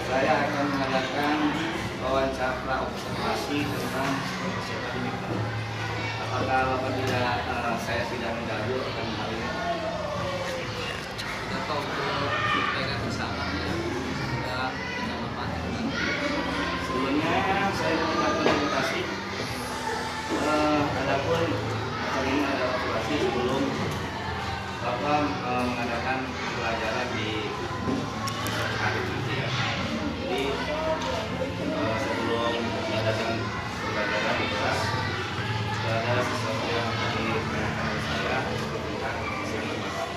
Saya akan mengadakan wawancara observasi tentang kesehatan mental. Apakah Bapak tidak saya tidak mengganggu akan hal ini? Kita tahu untuk mereka bersama ya, sudah tidak mematikan. Sebelumnya saya mengucapkan terima kasih. Adapun kali ini ada observasi sebelum Bapak mengadakan pelajaran di hari ini ya. Jadi sebelum mengadakan pelajaran di kelas ada sesuatu yang ditanyakan oleh saya tentang kesehatan Bapak.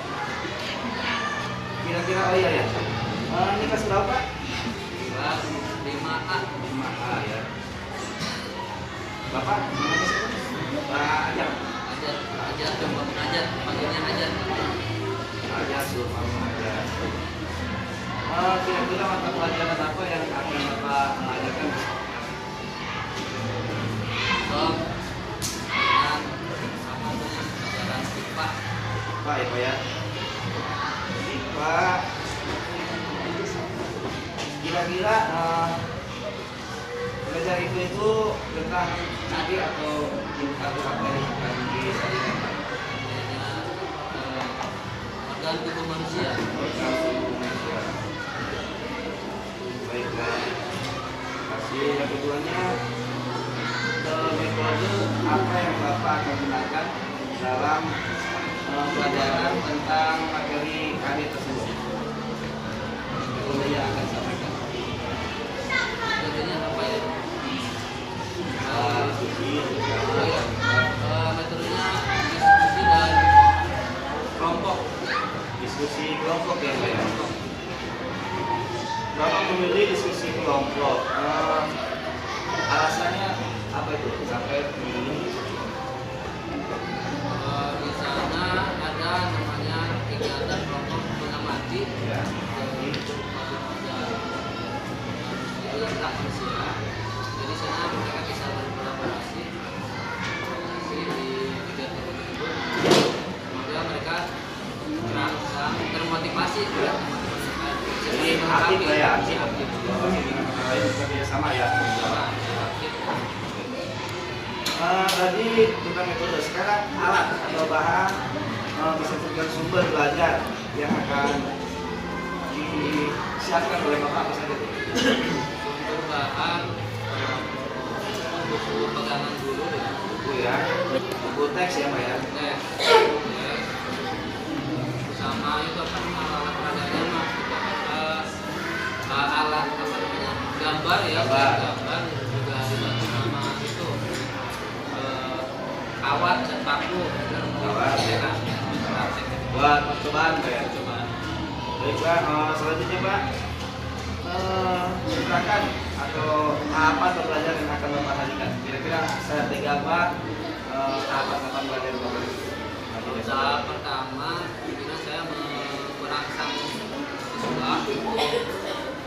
Kira-kira oh iya ya. Ini kelas berapa Pak? Kelas 5A. 5A ya. Bapak namanya siapa? Pak Ajat. Ajar coba mengajar, panggilnya ajar. Ajat Sulfan Ajat. Kira-kira mata pelajaran apa yang akan Bapak mengajarkan? Dan sama dengan pelajaran IPA. Pak ya Pak ya. IPA. Kira-kira belajar itu tentang tadi atau apa yang akan disajikan Pak? Organ tubuh manusia. Organ tubuh manusia. Baiklah. Terima kasih. Yang keduanya, metode apa yang Bapak akan gunakan dalam pelajaran tentang materi KD tersebut? Metode yang akan disampaikan. Metodenya apa ya? Diskusi, Metodenya diskusi dan kelompok. diskusi kelompok ya Pak ya. Bapak memilih diskusi kelompok. Alasannya apa itu sampai memilih? Di sana ada namanya kegiatan kelompok mengamati Ya. itu tentang manusia. Jadi sana mereka bisa berkolaborasi di kegiatan tersebut. Semoga mereka merasa termotivasi ya. Jadi aktif lah ya, aktif. Bekerja sama ya. Tadi tentang metode, sekarang alat atau bahan bisa juga sumber belajar yang akan disiapkan oleh Bapak apa saja itu? Sumber bahan buku pegangan dulu dengan Buku ya, buku teks ya Pak ya. teks, sama itu apa namanya alat peraganya mah alat apa namanya gambar ya, gambar juga dibantu sama itu kawat dan paku Kawat, ya. Buat percobaan Pak ya. Cobaan. Baik Pak, selanjutnya Pak, silakan atau tahapan pembelajaran yang akan Bapak tadikan. Kira-kira strategi apa tahapan belajar Bapak? Tahap pertama, kira saya merangsang siswa untuk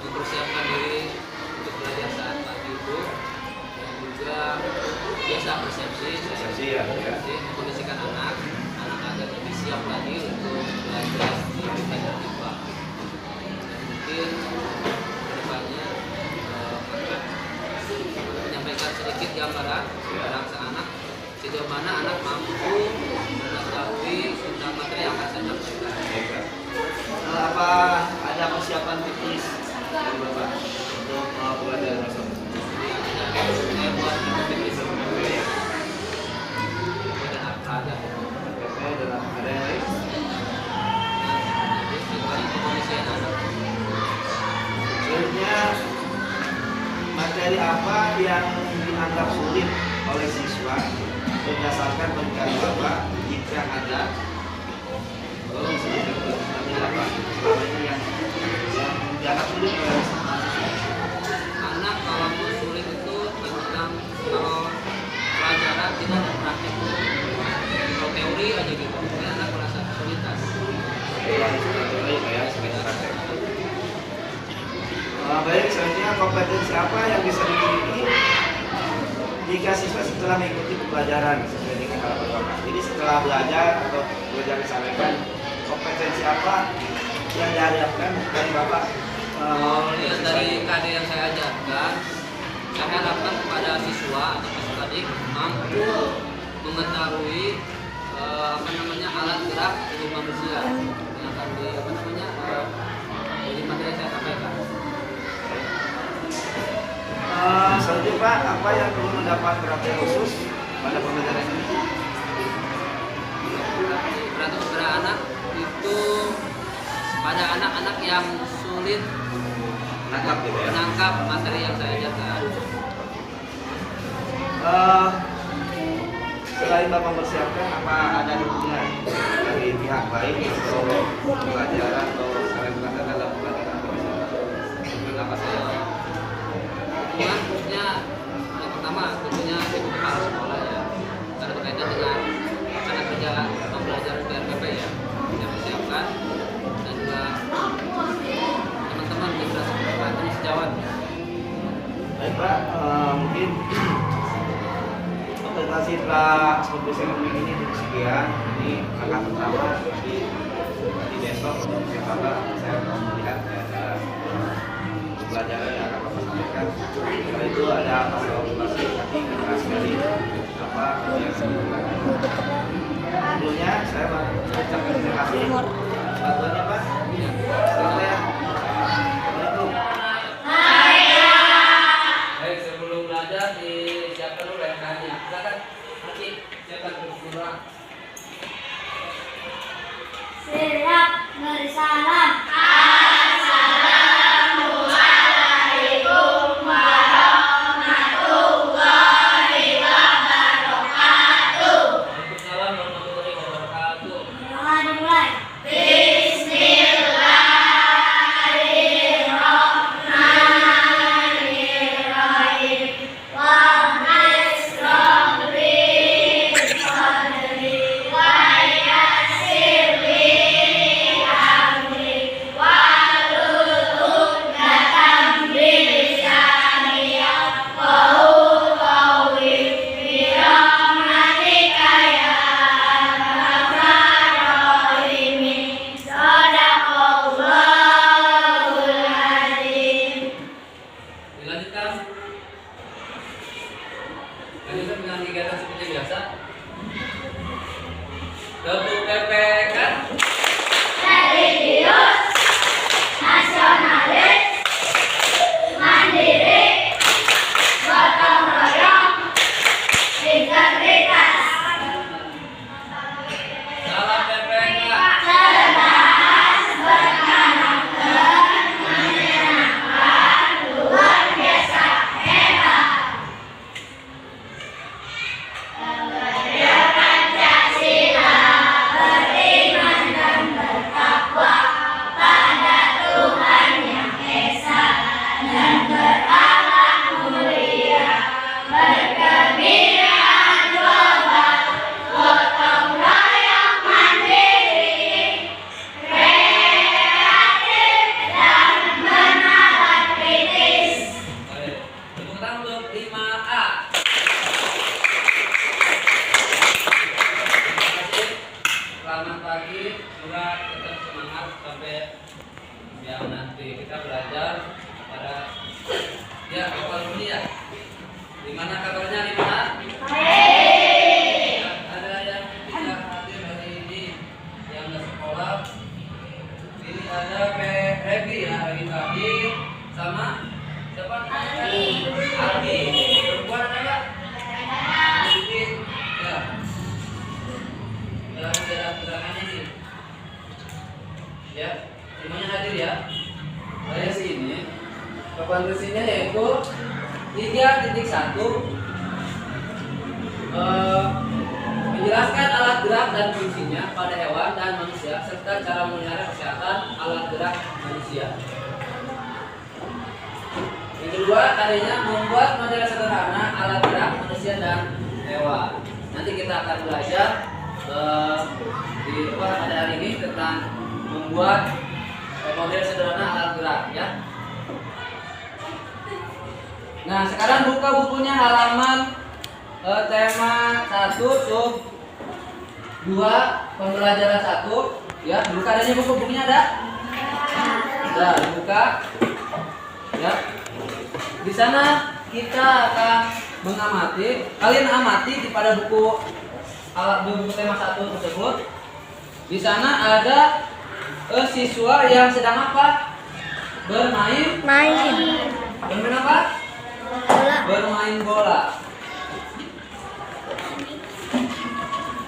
mempersiapkan diri untuk belajar saat pagi itu, dan juga biasa persepsi ya. mengkondisikan anak agar lebih siap lagi untuk belajar di belajar IPA. Dan mungkin kedepannya akan menyampaikan sedikit gambaran merangsang anak sejauh mana anak mampu mengetahui tentang materi yang akan saya sampaikan. Apa ada persiapan tipis dari Bapak untuk belajar tersebut? Saya buat aktivitas ya. dan ada Dalam ada yang lain? pengisian anak. Selanjutnya, materi apa yang dianggap sulit oleh siswa berdasarkan pengkajian Bapak jika ada? Tolong sebutkan materi apa selama ini yang dianggap sulit oleh siswa. Anak kalau mau sulit itu tentang kalau pelajaran tidak ada praktik, kalau teori aja gitu, mungkin anak merasa kesulitan. Baik ya, sekitar praktek. Baik, selanjutnya kompetensi apa yang bisa dimiliki jika siswa setelah mengikuti pembelajaran sesuai dengan harapan Bapak? Jadi setelah belajar atau belajar disampaikan, kompetensi apa yang diharapkan dari Bapak? Lihat dari KD yang saya ajarkan, saya harapkan kepada siswa atau peserta didik mampu mengetahui alat gerak tubuh manusia yang akan dari materi yang saya sampaikan. Selanjutnya Pak, apa yang perlu mendapat perhatian khusus pada pembelajaran ini? Perhatian kepada anak itu pada anak-anak yang sulit menangkap materi yang saya ajarkan. Selain Bapak mempersiapkan, apa ada dukungan dari pihak lain atau pelajaran atau saling berkata dalam pelajaran? Kenapa saya dukungan khususnya yang pertama tentunya ibu kepala sekolah ya, karena berkaitan dengan cara kerja pembelajaran PRPP ya, saya persiapkan dan juga teman-teman generasi penerbangan sejawat. Baik Pak, mungkin presentasi setelah kompetisi ekonomi ini sekian. Ini langkah pertama di besok untuk Bapak saya akan melihat ada pelajaran yang akan Bapak sampaikan. Setelah itu ada pasal operasi nanti kita sekali apa yang saya lakukan. Sebelumnya saya mengucapkan terima kasih bantuannya Pak. Selamat ya. Assalamualaikum. Baik, sebelum belajar disiapkan dulu rekannya. Silakan, Aki, siapkan kurang. Siap bersalam. Waalaikumsalam warahmatullahi wabarakatuh. Dimulai. Dilanjutkan. Lanjutkan dengan kegiatan seperti biasa. Tepuk tepekan. Religius, nasionalis, mandiri, gotong royong, integritas, Salam PPK. cerdas, berkarakter, menyenangkan, luar biasa, hebat. Bendera Pancasila, beriman dan bertakwa pada Tuhan yang Esa dan berakhlak mulia, berkebiraan global, gotong royong mandiri, kreatif dan menawan kritis. Baik. Tepuk tangan untuk 5A. Terima kasih. Selamat pagi. Semoga tetap semangat sampai yang nanti kita belajar pada ya awal ini ya. Gimana kabarnya di mana? Ada yang tidak hadir hari ini yang nggak sekolah. Ini ada Revi ya hari tadi sama siapa? Aldi. Perempuan ada nggak? Sedikit. Ya. Dalam keterangannya nih. Ya, semuanya hadir ya. Dari sini kompetensinya yaitu 3.1 menjelaskan alat gerak dan fungsinya pada hewan dan manusia serta cara memelihara kesehatan alat gerak manusia. Yang kedua, tadinya membuat model sederhana alat gerak manusia dan hewan. Nanti kita akan belajar di pada hari ini tentang membuat model sederhana alat gerak ya. Nah, sekarang buka bukunya halaman tema 1 sub 2 pembelajaran 1 ya. Buka adanya bukunya ada? Nah, dibuka. Ya. Di sana kita akan mengamati. Kalian amati di pada buku tema 1 tersebut. Di sana ada siswa yang sedang apa? Bermain. Bermain apa? Bermain bola.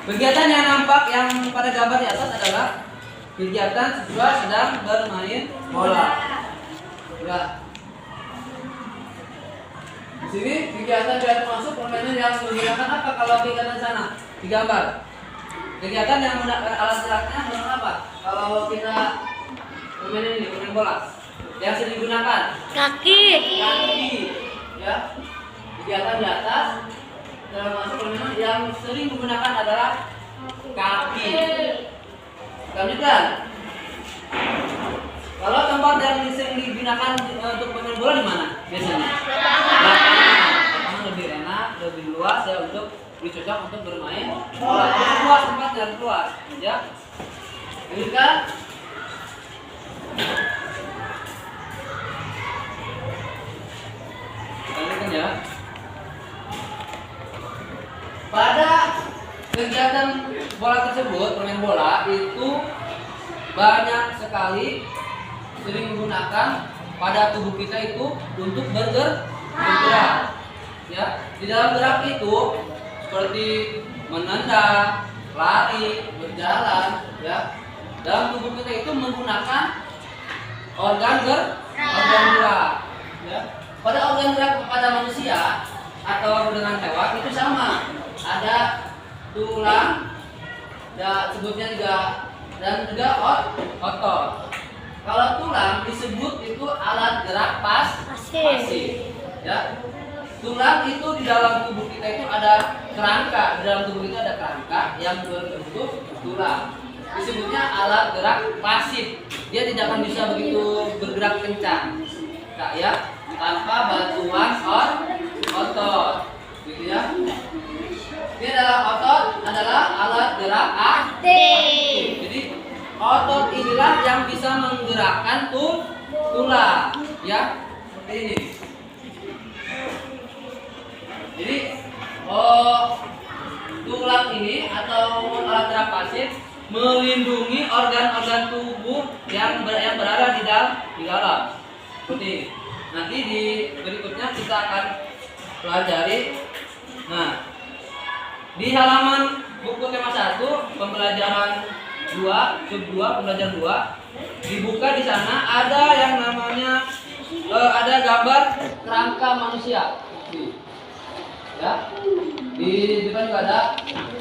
Kegiatan yang nampak yang pada gambar di atas adalah kegiatan siswa sedang bermain bola. Ya. Di sini kegiatan termasuk permainan yang menggunakan apa kalau kegiatan sana di gambar? Kegiatan yang menggunakan alat geraknya menggunakan apa? Kalau kita bermain ini, bermain bola, yang sering digunakan Kaki. Ya. Kegiatan di atas termasuk permainan yang sering menggunakan adalah kaki. Lanjutkan. Kalau tempat yang sering digunakan untuk bermain bola di mana biasanya? Lapangan lebih enak, lebih luas ya untuk lebih cocok untuk bermain bola. Lebih luas tempatnya, lebih luas, ya. Lanjutkan. Lanjutkan ya. Pada kegiatan bola tersebut, bermain bola itu banyak sekali sering menggunakan pada tubuh kita itu untuk bergerak. Ya, di dalam gerak itu seperti menendang, lari, berjalan, ya. Dalam tubuh kita itu menggunakan organ gerak, ya. Pada organ gerak pada manusia atau dengan hewan itu sama. Ada tulang, ya, sebutnya juga, dan juga otot. Kalau tulang disebut itu alat gerak pasif. Ya. Tulang itu di dalam tubuh kita itu ada kerangka. Di dalam tubuh kita ada kerangka yang berbentuk tulang. Disebutnya alat gerak pasif. Dia tidak akan bisa begitu bergerak kencang, Kak, ya, tanpa bantuan otot. Gitu ya. Ini adalah otot adalah alat gerak aktif. Jadi otot inilah yang bisa menggerakkan tulang, ya, seperti ini. Jadi tulang ini atau alat gerak pasif melindungi organ-organ tubuh yang berada di dalam. Seperti nanti di berikutnya kita akan pelajari. Nah, di halaman buku tema 1 pembelajaran 2 sub 2 pembelajaran 2 dibuka. Di sana ada yang namanya ada gambar kerangka manusia. Ya. Di depan juga ada.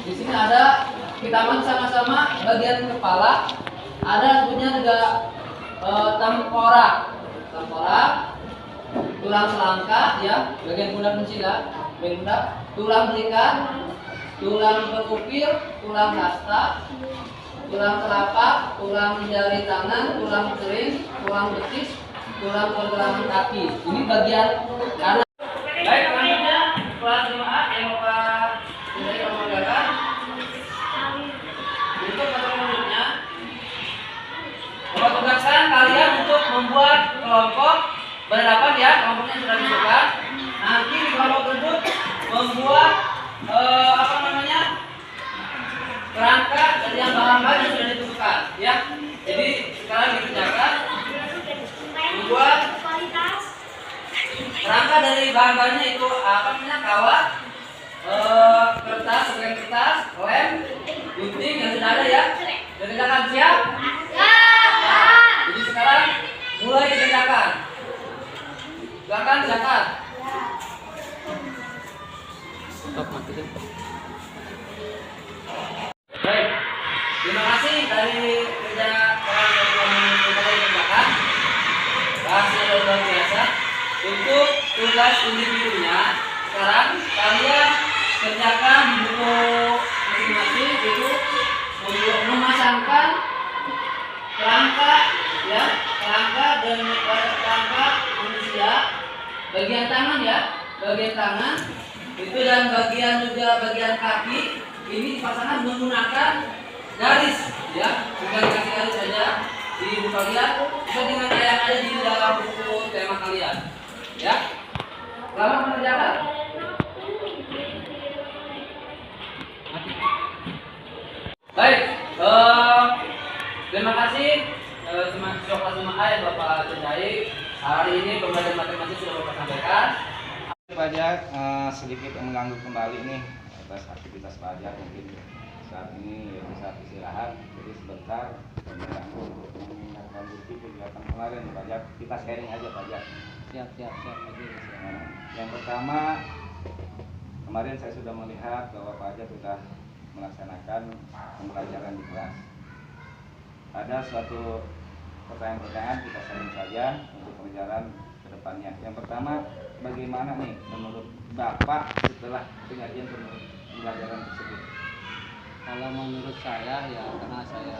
Di sini ada, kita amati sama-sama bagian kepala. Ada sebutnya juga tengkorak, tulang selangka, ya, bagian pundak mencila, bagian pundak, tulang belikat, tulang berkupil, tulang kasta, tulang telapak, tulang jari tangan, tulang kering, tulang betis, tulang pergelangan kaki. Ini bagian kanan. Baik, selanjutnya kelas 5A yang Bapak sudah mengatakan. Untuk materi selanjutnya, Bapak tugaskan kalian untuk membuat kelompok berhadapan, ya, kelompoknya sudah disebutkan. Nanti di kelompok tersebut membuat kerangka dan yang bahan-bahan yang sudah ditentukan, ya. Jadi sekarang dikerjakan membuat kerangka dari bahan-bahannya itu kawat, kertas, sebagian kertas, lem, gunting yang sudah ada, ya. Dikerjakan, siap? Jadi sekarang mulai dikerjakan. Silakan kerjakan. Stop, mati deh. Baik, terima kasih dari kerja orang yang kerjakan. Hasil luar biasa. Untuk tugas individunya, sekarang kalian kerjakan di buku masing-masing itu memasangkan kerangka, ya, kerangka dan kerangka manusia, bagian tangan, ya, bagian tangan itu, dan bagian juga bagian kaki. Ini dipasangkan menggunakan garis, ya, bukan kasih garis saja, di buku kalian sesuai dengan yang ada di dalam buku tema kalian. Ya, selamat mengerjakan. Baik, terima kasih teman siswa kelas 5A yang Bapak kerjai. Hari ini pembelajaran matematik sudah Bapak sampaikan. Pajak sedikit mengganggu kembali nih atas aktivitas pajak mungkin saat ini ya bisa istirahat, jadi sebentar mengganggu untuk menindaklanjuti kegiatan kemarin pajak. Kita sharing aja pajak. Siap lagi. Yang pertama, kemarin saya sudah melihat bahwa pajak sudah melaksanakan pembelajaran di kelas. Ada suatu pertanyaan-pertanyaan kita sharing saja untuk pembelajaran ke depannya. Yang pertama, bagaimana nih menurut Bapak setelah pengajian pembelajaran tersebut? Kalau menurut saya ya karena saya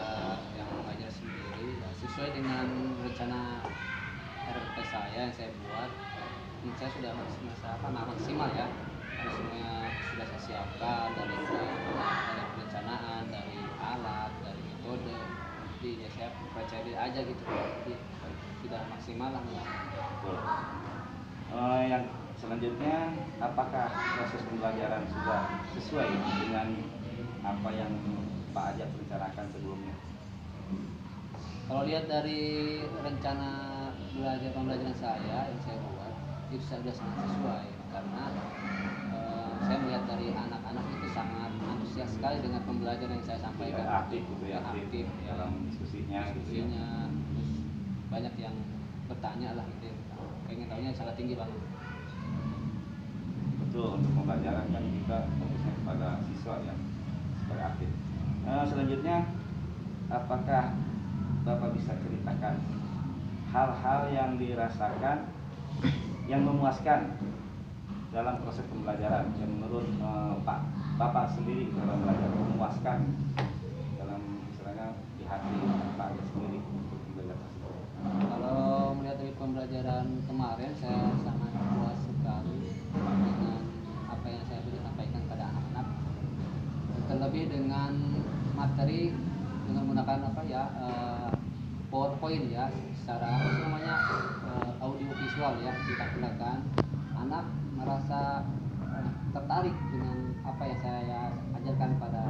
yang mengajar sendiri ya, sesuai dengan rencana RP saya yang saya buat, ini saya sudah maksimal ya. Semuanya sudah saya siapkan dari perencanaan, dari alat, dari metode. Jadi ya saya percaya diri aja gitu. Jadi sudah maksimal lah ya. Yang selanjutnya, apakah proses pembelajaran sudah sesuai dengan apa yang Pak Ajak rencanakan sebelumnya? Kalau lihat dari rencana pembelajaran saya yang saya buat itu sudah sangat sesuai karena saya melihat dari anak-anak itu sangat antusias sekali dengan pembelajaran yang saya sampaikan. Ya, aktif gitu ya, aktif ya, dalam diskusinya gitu ya. Terus banyak yang bertanya lah gitu ya. Pengen tahunya sangat tinggi banget. Betul, untuk pembelajaran kan kita fokusnya kepada siswa ya supaya aktif. Selanjutnya, apakah Bapak bisa ceritakan hal-hal yang dirasakan yang memuaskan dalam proses pembelajaran yang menurut Bapak sendiri dalam belajar memuaskan dalam istilahnya di hati Pak sendiri untuk belajar tersebut? Kalau melihat dari pembelajaran kemarin saya sangat puas sekali dengan apa yang saya sudah sampaikan pada anak-anak, terlebih dengan materi dengan menggunakan PowerPoint ya secara audio visual ya ditampilkan. Anak merasa tertarik dengan apa yang saya ajarkan pada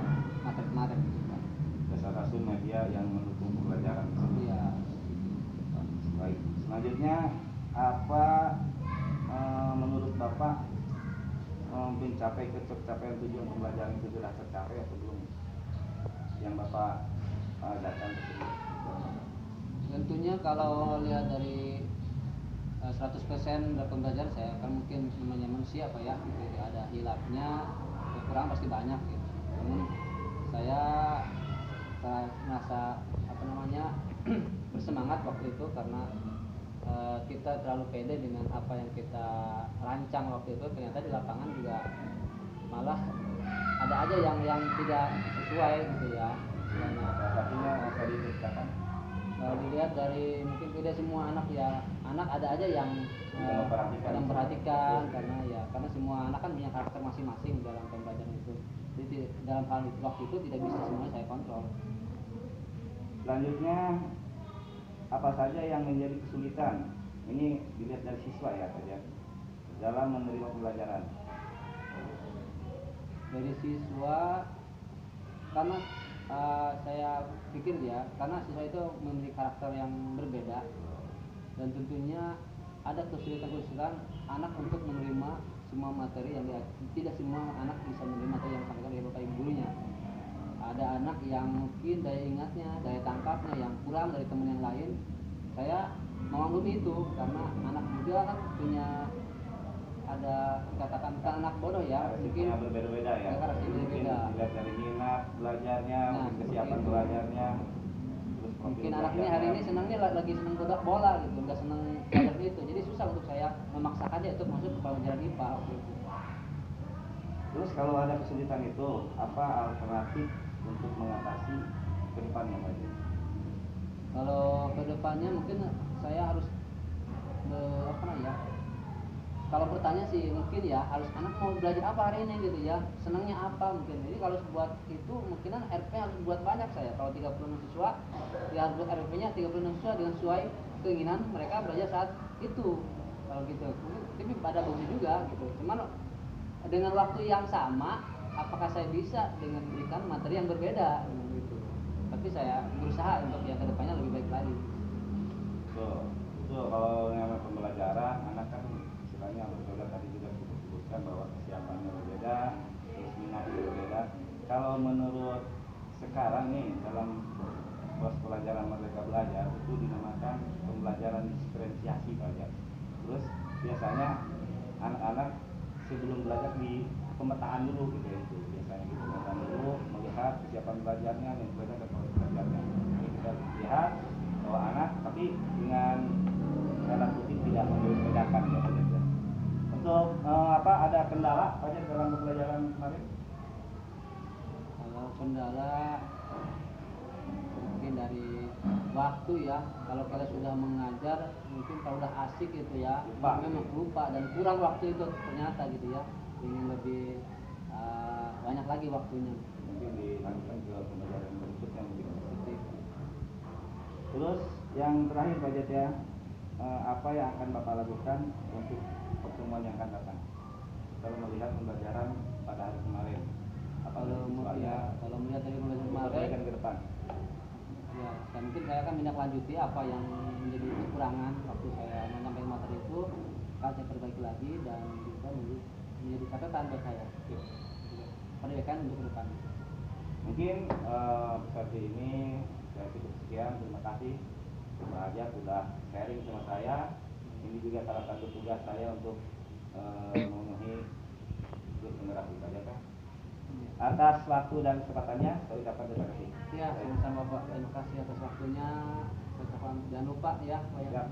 materi kemarin. Dasar-dasar media yang mendukung pembelajaran tersebut. Iya. Baik. Selanjutnya, apa menurut Bapak pencapaian tujuan pembelajaran itu sudah tercapai atau belum? Yang Bapak datang tersebut. Tentunya kalau lihat dari 100% dari pembelajaran saya kan mungkin namanya manusia Pak ya, gitu. Ada hilafnya, kurang pasti banyak gitu. Namun saya merasa bersemangat waktu itu karena kita terlalu pede dengan apa yang kita rancang waktu itu. Ternyata di lapangan juga malah ada aja yang tidak sesuai gitu ya. Satunya bisa diceritakan. Dilihat dari mungkin tidak semua anak ya, anak ada aja yang memperhatikan karena semua anak kan punya karakter masing-masing dalam pembelajaran itu. Jadi dalam hal itu waktu itu tidak bisa semuanya saya kontrol. Selanjutnya, apa saja yang menjadi kesulitan? Ini dilihat dari siswa ya saja dalam menerima pembelajaran. Dari siswa karena saya pikir ya, karena siswa itu memiliki karakter yang berbeda dan tentunya ada kesulitan anak untuk menerima semua materi yang tidak semua anak bisa menerima materi yang disampaikan oleh bapak ibu gurunya. Ada anak yang mungkin daya ingatnya, daya tangkapnya yang kurang dari teman yang lain. Saya memaklumi itu karena anak muda kan punya ada katakan bukan anak bodoh ya, mungkin berbeda-beda ya. Berbeda. Dilihat dari minat belajarnya, kesiapan belajarnya. Terus mungkin anak ini hari ini senangnya lagi senang bola gitu, nggak senang belajar itu. Jadi susah untuk saya memaksakan dia untuk masuk ke pelajaran IPA gitu. Terus kalau ada kesulitan itu, apa alternatif untuk mengatasi ke depannya Pak? Kalau ke depannya mungkin saya harus kalau bertanya sih mungkin ya harus anak mau belajar apa hari ini gitu ya, senangnya apa mungkin. Jadi kalau buat itu mungkin RP harus buat banyak saya. Kalau 36 siswa ya harus buat RP-nya 36 siswa dengan sesuai keinginan mereka belajar saat itu. Kalau gitu, tapi pada bagus juga gitu. Cuman dengan waktu yang sama, apakah saya bisa dengan berikan materi yang berbeda gitu. Tapi saya berusaha untuk yang kedepannya lebih baik lagi. Itu kalau namanya pembelajaran anak kan istilahnya berbeda, tadi juga disebutkan bahwa kesiapannya berbeda, terus minatnya berbeda. Kalau menurut sekarang nih dalam proses pelajaran Merdeka Belajar itu dinamakan pembelajaran diferensiasi belajar. Terus biasanya anak-anak sebelum belajar di pemetaan dulu gitu ya, itu biasanya gitu, pemetaan dulu melihat kesiapan belajarnya dan belajar ke proses belajarnya. Jadi kita lihat bahwa anak tapi dengan tanda kutip tidak membedakan ya saja. Untuk ada kendala saja dalam pembelajaran kemarin? Kalau kendala mungkin dari waktu ya, kalau kita sudah mengajar mungkin kalau udah asik gitu ya memang lupa dan kurang waktu itu ternyata gitu ya, ingin lebih banyak lagi waktunya. Mungkin dilanjutkan ke pembelajaran berikutnya mungkin seperti itu. Terus yang terakhir Pak Jet ya, apa yang akan Bapak lakukan untuk pertemuan yang akan datang? Kalau melihat pembelajaran pada hari kemarin, Kalau melihat dari pembelajaran perbaikan kemarin ke depan. ya, mungkin saya akan menindaklanjuti apa yang menjadi kekurangan waktu saya menyampaikan materi itu, akan saya perbaiki lagi dan bisa menjadi catatan buat saya. Perbaikan untuk ke depan. Mungkin seperti ini saya cukup sekian, terima kasih Pak Ajat sudah sharing sama saya. Ini juga salah satu tugas saya untuk memenuhi tugas generasi Pak Ajat. Atas waktu dan kesempatannya saya ucapkan terima kasih. Ya, sama-sama Pak. Terima kasih atas waktunya. Jangan lupa ya, Pak. Ya.